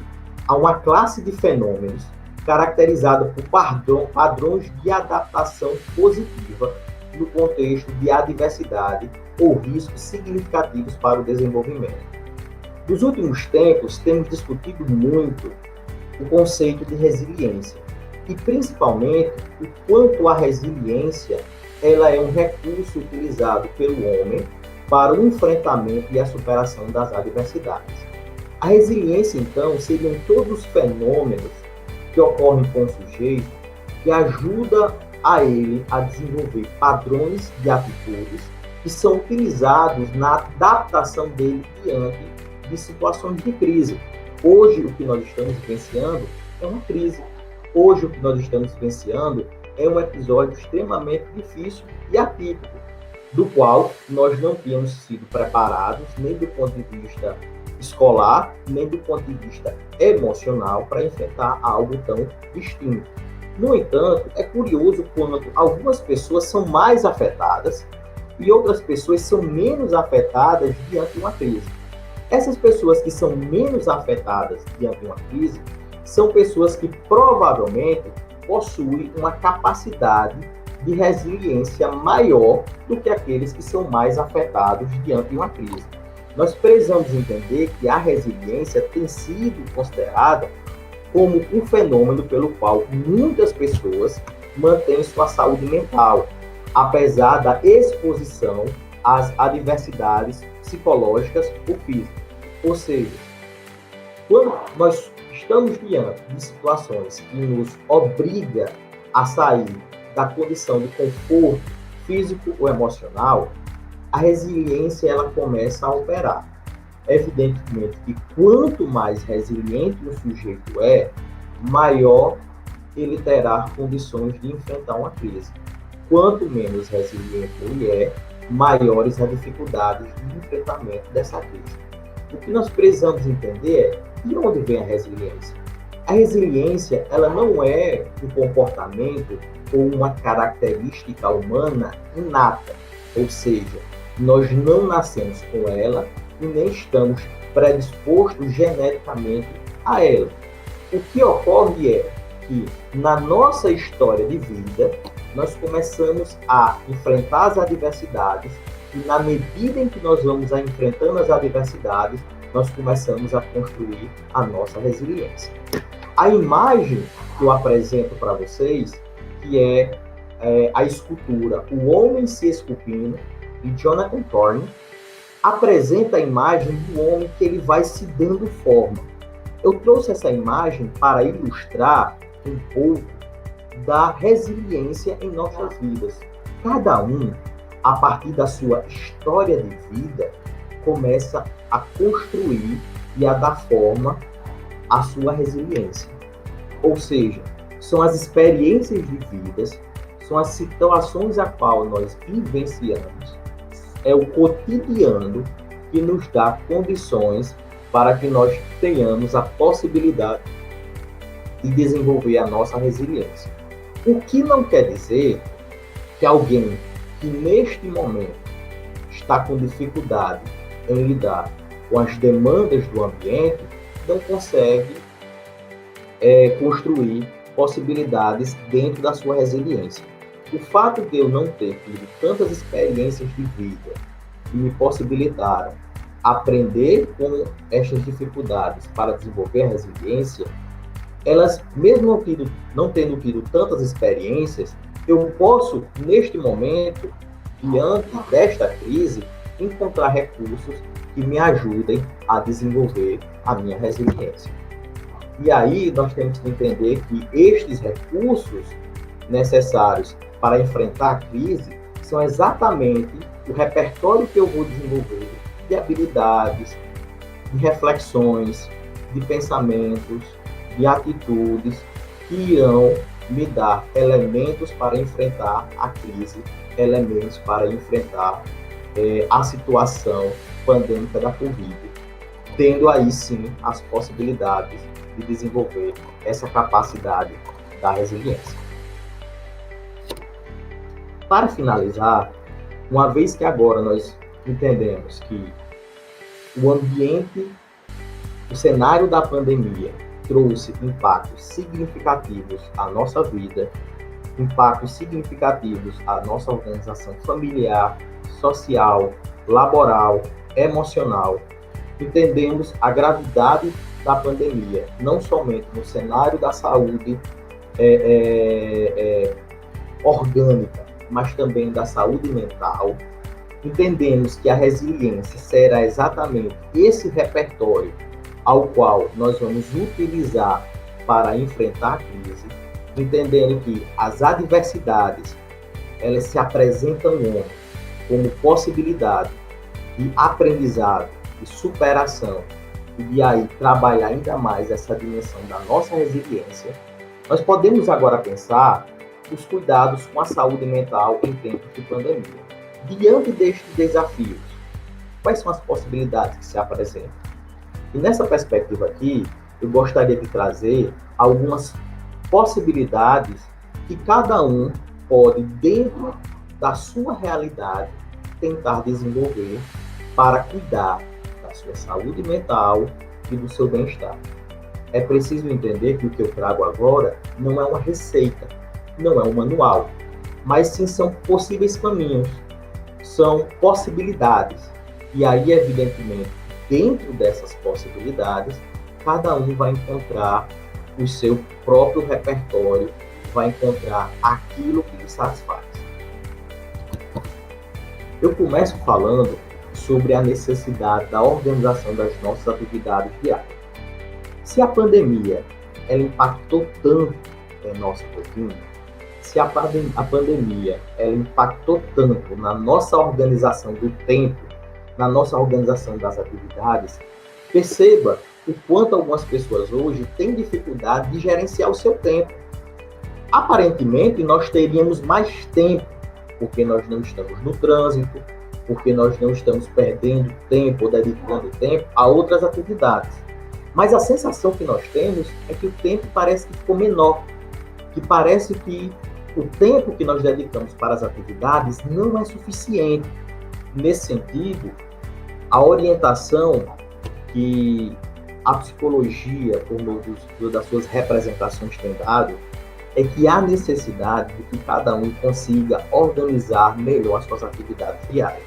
a uma classe de fenômenos caracterizada por padrões de adaptação positiva no contexto de adversidade ou riscos significativos para o desenvolvimento. Nos últimos tempos, temos discutido muito o conceito de resiliência e, principalmente, o quanto a resiliência ela é um recurso utilizado pelo homem para o enfrentamento e a superação das adversidades. A resiliência, então, seriam todos os fenômenos que ocorrem com o sujeito que ajuda a ele a desenvolver padrões de atitudes que são utilizados na adaptação dele diante de situações de crise. Hoje, o que nós estamos vivenciando é uma crise. Hoje, o que nós estamos vivenciando é um episódio extremamente difícil e atípico, do qual nós não tínhamos sido preparados, nem do ponto de vista escolar, nem do ponto de vista emocional, para enfrentar algo tão distinto. No entanto, é curioso quando algumas pessoas são mais afetadas e outras pessoas são menos afetadas diante de uma crise. Essas pessoas que são menos afetadas diante de uma crise são pessoas que provavelmente possuem uma capacidade de resiliência maior do que aqueles que são mais afetados diante de uma crise. Nós precisamos entender que a resiliência tem sido considerada como um fenômeno pelo qual muitas pessoas mantêm sua saúde mental, apesar da exposição às adversidades psicológicas ou físicas. Ou seja, quando nós estamos diante de situações que nos obrigam a sair da condição de conforto físico ou emocional, a resiliência ela começa a operar. Evidentemente que quanto mais resiliente o sujeito é, maior ele terá condições de enfrentar uma crise. Quanto menos resiliente ele é, maiores as dificuldades de enfrentamento dessa crise. O que nós precisamos entender é de onde vem a resiliência. A resiliência ela não é um comportamento ou uma característica humana inata, ou seja, Nós não nascemos com ela e nem estamos predispostos geneticamente a ela. O que ocorre é que na nossa história de vida, nós começamos a enfrentar as adversidades e na medida em que nós vamos enfrentando as adversidades, nós começamos a construir a nossa resiliência. A imagem que eu apresento para vocês, que é a escultura O Homem se Esculpindo, de Jonathan Thorne, apresenta a imagem do homem que ele vai se dando forma. Eu trouxe essa imagem para ilustrar um pouco da resiliência em nossas vidas. Cada um, a partir da sua história de vida, começa a construir e a dar forma à sua resiliência. Ou seja, são as experiências de vidas, são as situações a qual nós vivenciamos, é o cotidiano que nos dá condições para que nós tenhamos a possibilidade de desenvolver a nossa resiliência. O que não quer dizer que alguém que neste momento está com dificuldade em lidar com as demandas do ambiente não consegue construir possibilidades dentro da sua resiliência. O fato de eu não ter tido tantas experiências de vida que me possibilitaram aprender com estas dificuldades para desenvolver a resiliência, elas, mesmo não tendo tido tantas experiências, eu posso, neste momento, diante desta crise, encontrar recursos que me ajudem a desenvolver a minha resiliência. E aí nós temos que entender que estes recursos necessários para enfrentar a crise são exatamente o repertório que eu vou desenvolver de habilidades, de reflexões, de pensamentos, de atitudes que irão me dar elementos para enfrentar a crise, elementos para enfrentar a situação pandêmica da Covid, tendo aí sim as possibilidades de desenvolver essa capacidade da resiliência. Para finalizar, uma vez que agora nós entendemos que o ambiente, o cenário da pandemia trouxe impactos significativos à nossa vida, impactos significativos à nossa organização familiar, social, laboral, emocional, entendemos a gravidade da pandemia, não somente no cenário da saúde orgânica, mas também da saúde mental. Entendemos que a resiliência será exatamente esse repertório ao qual nós vamos utilizar para enfrentar a crise, entendendo que as adversidades, elas se apresentam como possibilidade de aprendizado, de superação, e de aí trabalhar ainda mais essa dimensão da nossa resiliência. Nós podemos agora pensar os cuidados com a saúde mental em tempos de pandemia. Diante destes desafios, quais são as possibilidades que se apresentam? E nessa perspectiva aqui, eu gostaria de trazer algumas possibilidades que cada um pode, dentro da sua realidade, tentar desenvolver para cuidar da sua saúde mental e do seu bem-estar. É preciso entender que o que eu trago agora não é uma receita, não é um manual, mas sim são possíveis caminhos, são possibilidades. E aí, evidentemente, dentro dessas possibilidades, cada um vai encontrar o seu próprio repertório, vai encontrar aquilo que lhe satisfaz. Eu começo falando sobre a necessidade da organização das nossas atividades diárias. Se a pandemia ela impactou tanto em nossa rotina, se a pandemia ela impactou tanto na nossa organização do tempo, na nossa organização das atividades, perceba o quanto algumas pessoas hoje têm dificuldade de gerenciar o seu tempo. Aparentemente, nós teríamos mais tempo, porque nós não estamos no trânsito, porque nós não estamos perdendo tempo ou dedicando tempo a outras atividades. Mas a sensação que nós temos é que o tempo parece que ficou menor, que parece que o tempo que nós dedicamos para as atividades não é suficiente. Nesse sentido, a orientação que a psicologia, por meio das suas representações, tem dado, é que há necessidade de que cada um consiga organizar melhor as suas atividades diárias.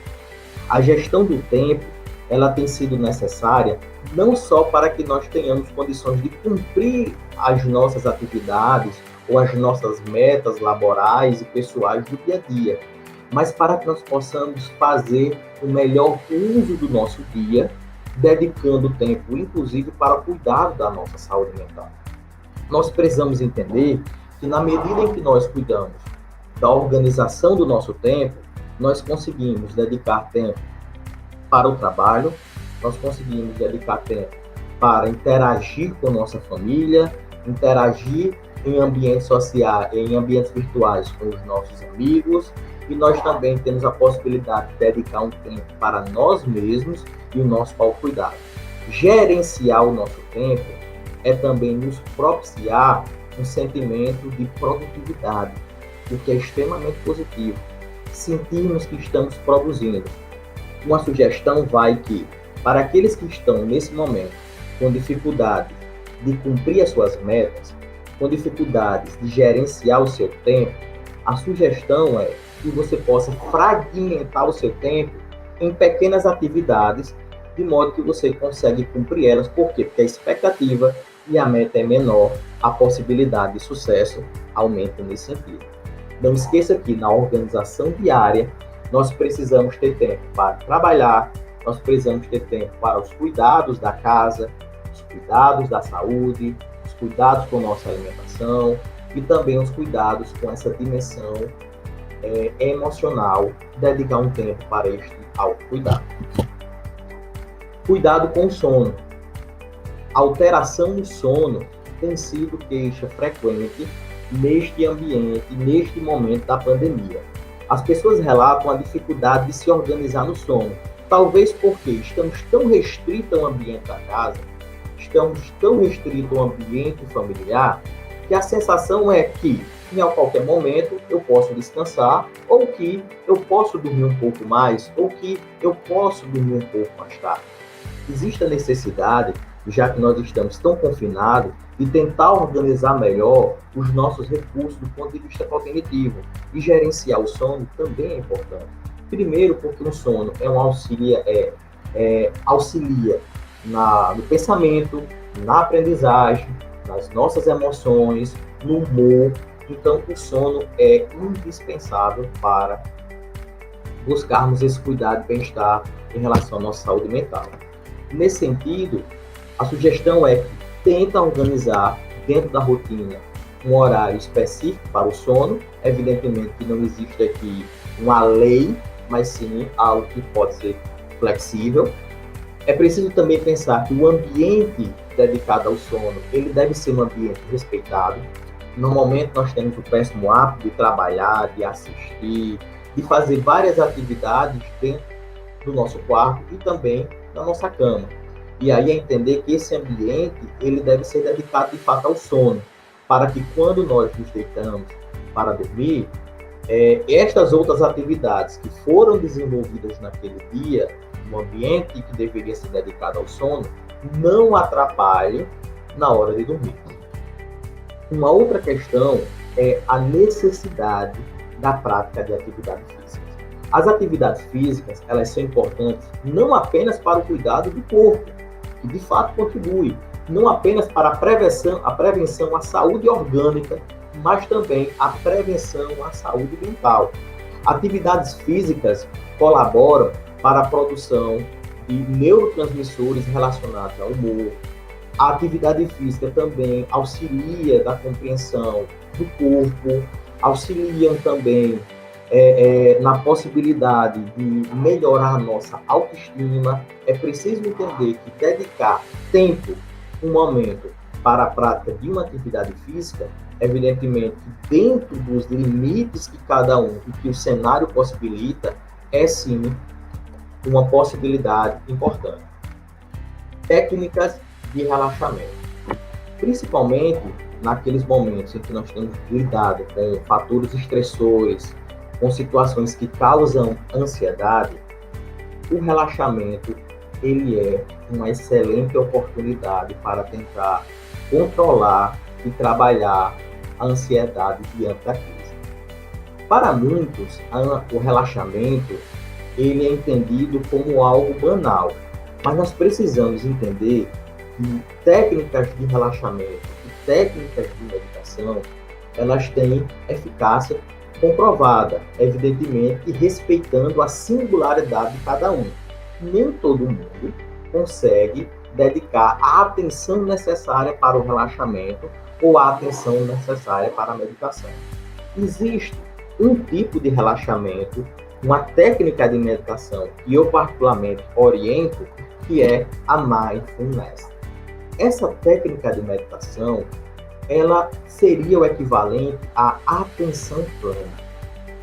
A gestão do tempo, ela tem sido necessária não só para que nós tenhamos condições de cumprir as nossas atividades ou as nossas metas laborais e pessoais do dia a dia, mas para que nós possamos fazer o melhor uso do nosso dia, dedicando tempo, inclusive, para o cuidado da nossa saúde mental. Nós precisamos entender que, na medida em que nós cuidamos da organização do nosso tempo, nós conseguimos dedicar tempo para o trabalho, nós conseguimos dedicar tempo para interagir com nossa família, interagir em ambientes sociais, em ambientes virtuais com os nossos amigos, e nós também temos a possibilidade de dedicar um tempo para nós mesmos e o nosso autocuidado. Gerenciar o nosso tempo é também nos propiciar um sentimento de produtividade, o que é extremamente positivo. Sentirmos que estamos produzindo. Uma sugestão vai que, para aqueles que estão nesse momento com dificuldade de cumprir as suas metas, com dificuldades de gerenciar o seu tempo, a sugestão é que você possa fragmentar o seu tempo em pequenas atividades, de modo que você consegue cumprir elas. Por quê? Porque a expectativa e a meta é menor, a possibilidade de sucesso aumenta nesse sentido. Não esqueça que na organização diária, nós precisamos ter tempo para trabalhar, nós precisamos ter tempo para os cuidados da casa, os cuidados da saúde, os cuidados com nossa alimentação e também os cuidados com essa dimensão emocional, dedicar um tempo para este autocuidado. Cuidado com o sono. A alteração do sono tem sido queixa frequente neste ambiente, neste momento da pandemia. As pessoas relatam a dificuldade de se organizar no sono, talvez porque estamos tão restritos ao ambiente da casa, estamos tão restritos ao ambiente familiar, que a sensação é que, em qualquer momento, eu posso descansar, ou que eu posso dormir um pouco mais, ou que eu posso dormir um pouco mais tarde. Existe a necessidade, já que nós estamos tão confinados, de tentar organizar melhor os nossos recursos do ponto de vista cognitivo. E gerenciar o sono também é importante. Primeiro, porque o sono é um auxilia no pensamento, na aprendizagem, nas nossas emoções, no humor. Então, o sono é indispensável para buscarmos esse cuidado e bem-estar em relação à nossa saúde mental. Nesse sentido, a sugestão é que tenta organizar dentro da rotina um horário específico para o sono. Evidentemente que não existe aqui uma lei, mas sim algo que pode ser flexível. É preciso também pensar que o ambiente dedicado ao sono, ele deve ser um ambiente respeitado. Normalmente nós temos o péssimo hábito de trabalhar, de assistir, de fazer várias atividades dentro do nosso quarto e também na nossa cama. E aí é entender que esse ambiente, ele deve ser dedicado de fato ao sono, para que quando nós nos deitamos para dormir, estas outras atividades que foram desenvolvidas naquele dia, no ambiente que deveria ser dedicado ao sono, não atrapalhem na hora de dormir. Uma outra questão é a necessidade da prática de atividades físicas. As atividades físicas, elas são importantes não apenas para o cuidado do corpo, que de fato contribui, não apenas para a prevenção à saúde orgânica, mas também a prevenção à saúde mental. Atividades físicas colaboram para a produção de neurotransmissores relacionados ao humor. A atividade física também auxilia na compreensão do corpo, auxiliam também na possibilidade de melhorar a nossa autoestima. É preciso entender que dedicar tempo, um momento, para a prática de uma atividade física, evidentemente, dentro dos limites que cada um e que o cenário possibilita, é sim uma possibilidade importante. Técnicas de relaxamento. Principalmente naqueles momentos em que nós temos lidado com fatores estressores, com situações que causam ansiedade, o relaxamento ele é uma excelente oportunidade para tentar controlar e trabalhar a ansiedade diante da crise. Para muitos, o relaxamento ele é entendido como algo banal, mas nós precisamos entender que técnicas de relaxamento e técnicas de meditação, elas têm eficácia comprovada, evidentemente, e respeitando a singularidade de cada um. Nem todo mundo consegue dedicar a atenção necessária para o relaxamento ou a atenção necessária para a meditação. Existe um tipo de relaxamento, uma técnica de meditação que eu particularmente oriento, que é a mindfulness. Essa técnica de meditação, ela seria o equivalente à atenção plena.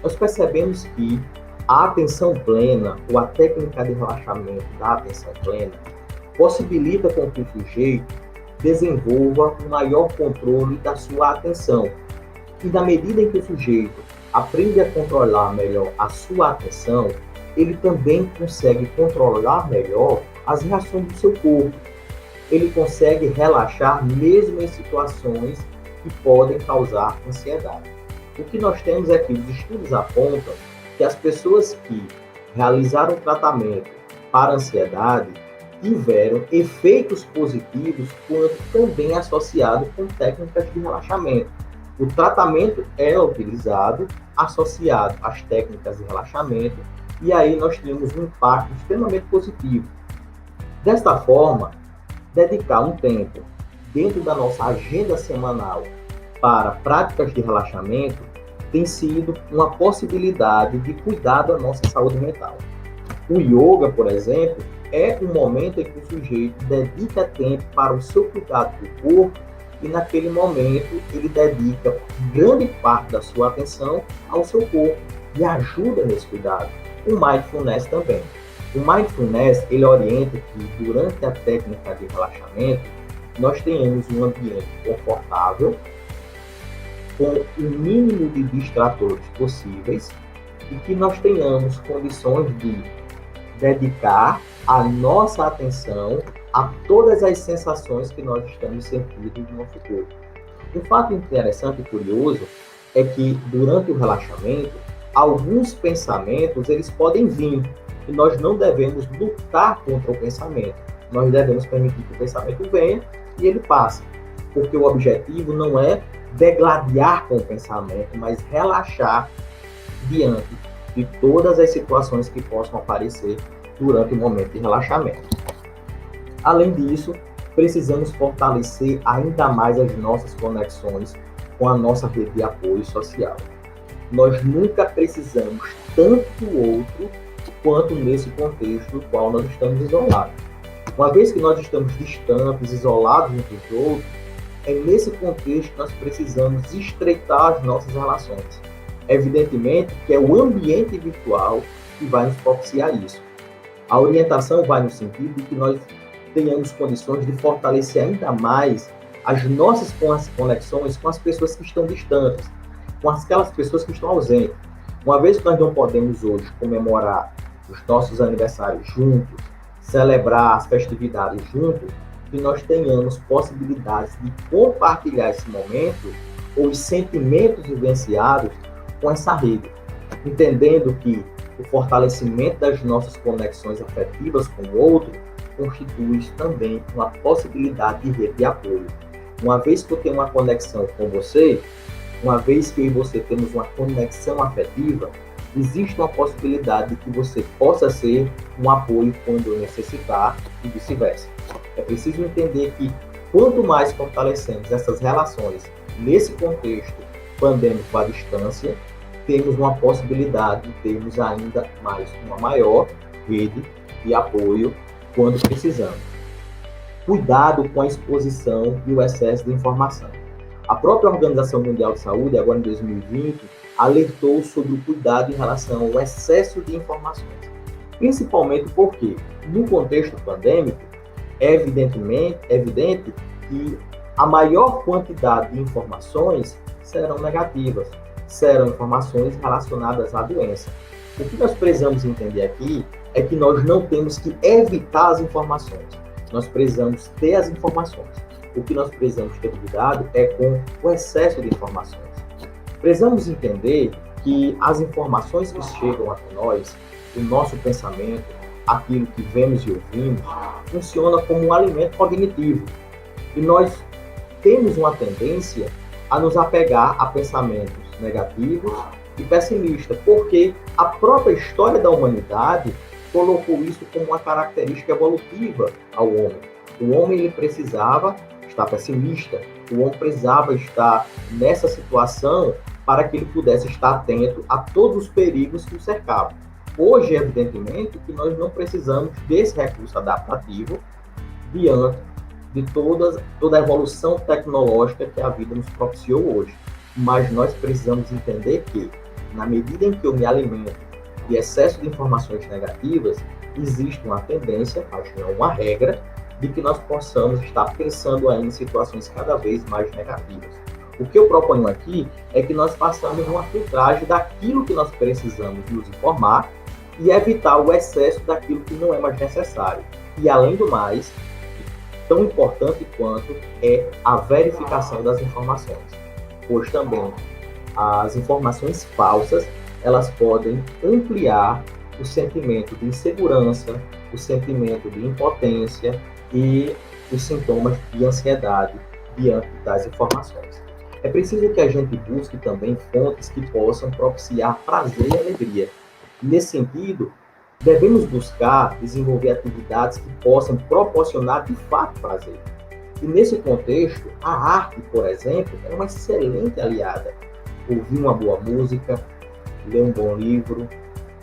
Nós percebemos que a atenção plena, ou a técnica de relaxamento da atenção plena, possibilita com que o sujeito desenvolva um maior controle da sua atenção. E na medida em que o sujeito aprende a controlar melhor a sua atenção, ele também consegue controlar melhor as reações do seu corpo. Ele consegue relaxar mesmo em situações que podem causar ansiedade. O que nós temos é que os estudos apontam que as pessoas que realizaram tratamento para ansiedade tiveram efeitos positivos quando também associado com técnicas de relaxamento. O tratamento era utilizado associado às técnicas de relaxamento e aí nós temos um impacto extremamente positivo. Desta forma, dedicar um tempo dentro da nossa agenda semanal para práticas de relaxamento tem sido uma possibilidade de cuidar da nossa saúde mental. O yoga, por exemplo, é um momento em que o sujeito dedica tempo para o seu cuidado do corpo e naquele momento ele dedica grande parte da sua atenção ao seu corpo e ajuda nesse cuidado. O mindfulness também. O mindfulness, ele orienta que durante a técnica de relaxamento, nós tenhamos um ambiente confortável, com o mínimo de distratores possíveis e que nós tenhamos condições de dedicar a nossa atenção a todas as sensações que nós estamos sentindo no nosso corpo. Um fato interessante e curioso é que durante o relaxamento, alguns pensamentos eles podem vir e nós não devemos lutar contra o pensamento. Nós devemos permitir que o pensamento venha e ele passe, porque o objetivo não é degladiar com o pensamento, mas relaxar diante de todas as situações que possam aparecer durante o momento de relaxamento. Além disso, precisamos fortalecer ainda mais as nossas conexões com a nossa rede de apoio social. Nós nunca precisamos tanto do outro quanto nesse contexto no qual nós estamos isolados. Uma vez que nós estamos distantes, isolados uns dos outros, é nesse contexto que nós precisamos estreitar as nossas relações. Evidentemente que é o ambiente virtual que vai nos propiciar isso. A orientação vai no sentido de que nós tenhamos condições de fortalecer ainda mais as nossas conexões com as pessoas que estão distantes, com aquelas pessoas que estão ausentes. Uma vez que nós não podemos hoje comemorar os nossos aniversários juntos, celebrar as festividades juntos, que nós tenhamos possibilidades de compartilhar esse momento ou os sentimentos vivenciados com essa rede, entendendo que o fortalecimento das nossas conexões afetivas com o outro constitui também uma possibilidade de rede de apoio. Uma vez que eu tenho uma conexão com você, uma vez que eu e você temos uma conexão afetiva, existe uma possibilidade de que você possa ser um apoio quando eu necessitar e vice-versa. É preciso entender que quanto mais fortalecemos essas relações nesse contexto pandêmico à distância, temos uma possibilidade de termos ainda mais uma maior rede de apoio quando precisamos. Cuidado com a exposição e o excesso de informação. A própria Organização Mundial de Saúde, agora em 2020, alertou sobre o cuidado em relação ao excesso de informações. Principalmente porque, no contexto pandêmico, é evidente que a maior quantidade de informações serão negativas, serão informações relacionadas à doença. O que nós precisamos entender aqui é que nós não temos que evitar as informações. Nós precisamos ter as informações. O que nós precisamos ter cuidado é com o excesso de informações. Precisamos entender que as informações que chegam até nós, o nosso pensamento, aquilo que vemos e ouvimos, funciona como um alimento cognitivo. E nós temos uma tendência a nos apegar a pensamentos negativos e pessimistas, porque a própria história da humanidade colocou isso como uma característica evolutiva ao homem. O homem ele precisava estar pessimista, o homem precisava estar nessa situação para que ele pudesse estar atento a todos os perigos que o cercavam. Hoje, evidentemente, que nós não precisamos desse recurso adaptativo diante de toda a evolução tecnológica que a vida nos propiciou hoje. Mas nós precisamos entender que, na medida em que eu me alimento de excesso de informações negativas, existe uma tendência, mas não uma regra, de que nós possamos estar pensando aí em situações cada vez mais negativas. O que eu proponho aqui é que nós façamos uma filtragem daquilo que nós precisamos nos informar e evitar o excesso daquilo que não é mais necessário. E, além do mais, tão importante quanto é a verificação das informações, pois também as informações falsas, elas podem ampliar o sentimento de insegurança, o sentimento de impotência e os sintomas de ansiedade diante das informações. É preciso que a gente busque também fontes que possam propiciar prazer e alegria. Nesse sentido, devemos buscar desenvolver atividades que possam proporcionar de fato prazer. E nesse contexto, a arte, por exemplo, é uma excelente aliada. Ouvir uma boa música, ler um bom livro,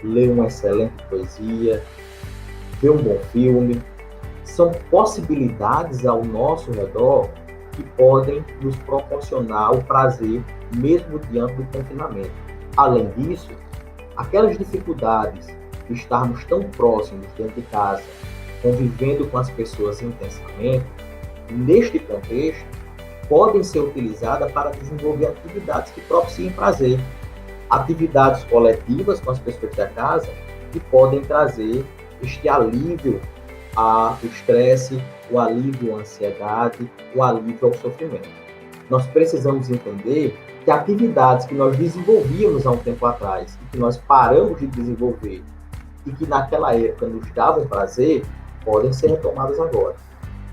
ler uma excelente poesia, ver um bom filme, são possibilidades ao nosso redor que podem nos proporcionar o prazer mesmo diante do confinamento. Além disso, aquelas dificuldades de estarmos tão próximos dentro de casa, convivendo com as pessoas intensamente, neste contexto, podem ser utilizadas para desenvolver atividades que propiciem prazer. Atividades coletivas com as pessoas da casa que podem trazer este alívio ao estresse, o alívio à ansiedade, o alívio ao sofrimento. Nós precisamos entender que atividades que nós desenvolvíamos há um tempo atrás e que nós paramos de desenvolver e que naquela época nos davam prazer, podem ser retomadas agora.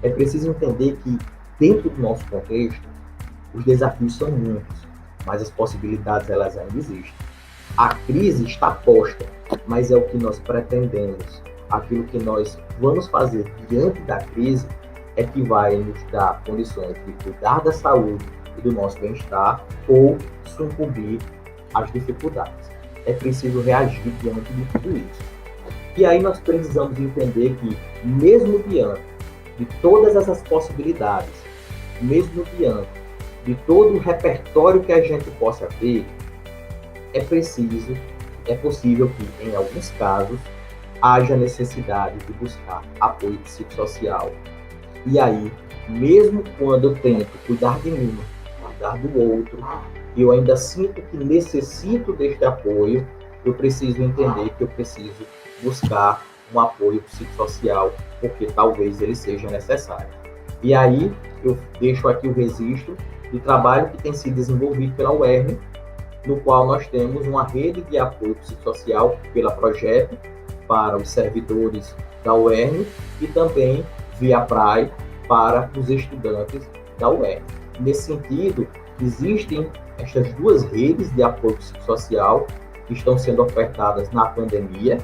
É preciso entender que, dentro do nosso contexto, os desafios são muitos, mas as possibilidades elas ainda existem. A crise está posta, mas é o que nós pretendemos. Aquilo que nós vamos fazer diante da crise é que vai nos dar condições de cuidar da saúde e do nosso bem-estar ou sucumbir às dificuldades. É preciso reagir diante de tudo isso. E aí nós precisamos entender que, mesmo diante de todas essas possibilidades, mesmo diante de todo o repertório que a gente possa ter, é possível que, em alguns casos, haja necessidade de buscar apoio psicossocial. E aí, mesmo quando eu tento cuidar de mim, cuidar do outro, eu ainda sinto que necessito deste apoio, eu preciso entender que eu preciso buscar um apoio psicossocial, porque talvez ele seja necessário. E aí, eu deixo aqui o registro do trabalho que tem sido desenvolvido pela UERN, no qual nós temos uma rede de apoio psicossocial pela Projeto para os servidores da UERN e também via PRAE para os estudantes da UERN. Nesse sentido, existem estas duas redes de apoio psicossocial que estão sendo ofertadas na pandemia,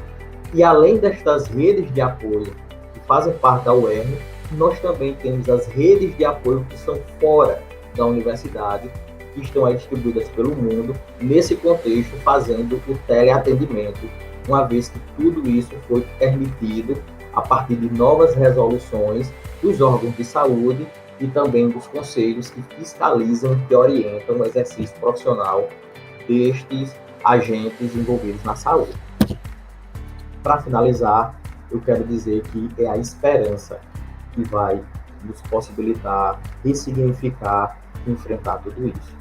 e além destas redes de apoio que fazem parte da UERN, nós também temos as redes de apoio que são fora da universidade, que estão aí distribuídas pelo mundo, nesse contexto, fazendo o teleatendimento, uma vez que tudo isso foi permitido a partir de novas resoluções dos órgãos de saúde e também dos conselhos que fiscalizam e que orientam o exercício profissional destes agentes envolvidos na saúde. Para finalizar, eu quero dizer que é a esperança que vai nos possibilitar ressignificar e enfrentar tudo isso.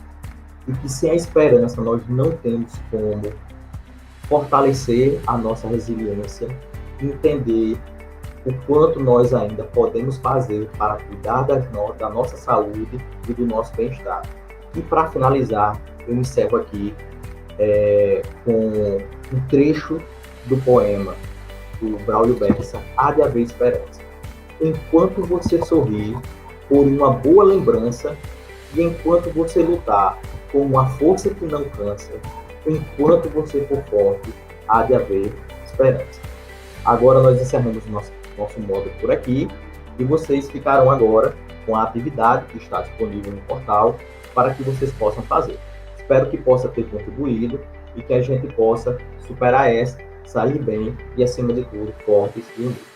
E que sem a esperança nós não temos como fortalecer a nossa resiliência, entender o quanto nós ainda podemos fazer para cuidar da nossa saúde e do nosso bem-estar. E para finalizar, eu encerro aqui com um trecho do poema do Braulio Bessa, Há de Haver Esperança. Enquanto você sorrir por uma boa lembrança e enquanto você lutar com uma força que não cansa, enquanto você for forte, há de haver esperança. Agora nós encerramos nosso módulo por aqui e vocês ficarão agora com a atividade que está disponível no portal para que vocês possam fazer. Espero que possa ter contribuído e que a gente possa superar essa, sair bem e, acima de tudo, fortes e unidos.